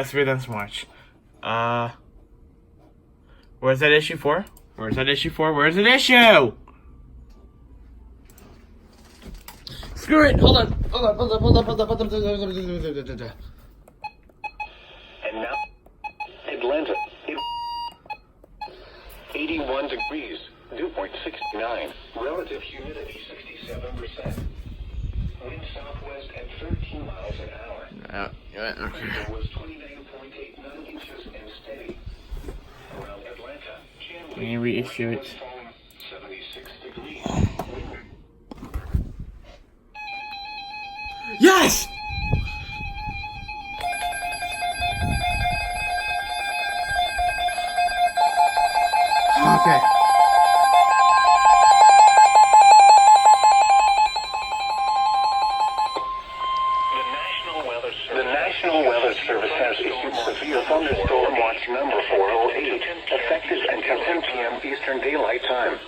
Let's read this much. Where's that issue for? Where's that issue for? Where's an issue? Screw it! Hold on. And now, Atlanta, 81 degrees, dew point 69, relative humidity 67%, wind southwest at 13 miles an hour. Okay. It was 29.89 inches and steady. Around Atlanta, Let me reissue it. 76 degrees. Yes! Okay. The National Weather Service has issued severe thunderstorm watch number 408, effective until 10 p.m. Eastern Daylight Time.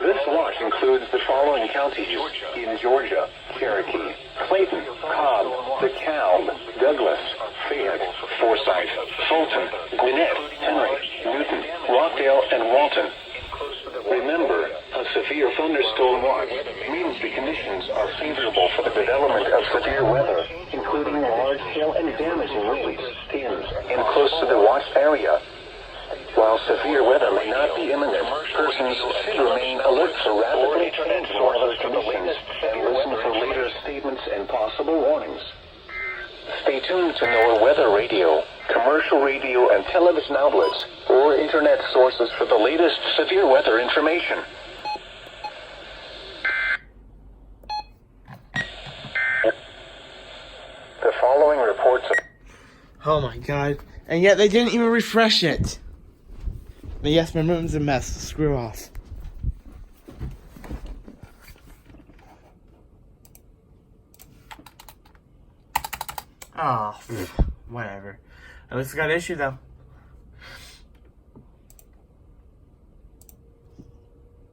This watch includes the following counties in Georgia: Cherokee, Clayton, Cobb, DeKalb, Douglas, Fayette, Forsyth, Fulton, Gwinnett, Henry, Newton, Rockdale, and Walton. Remember, a severe thunderstorm watch means the conditions are favorable for the development of severe weather, including large hail and damaging winds, winds, and close to the watched area. While severe weather may not be imminent, persons should remain alert for rapidly changing weather conditions and listen for later statements and possible warnings. Stay tuned to NOAA Weather Radio, commercial radio and television outlets, or internet sources for the latest severe weather information. The following reports of... Oh my god. And yet they didn't even refresh it. But yes, my room's a mess. Screw off. Oh, whatever. At least I got an issue though.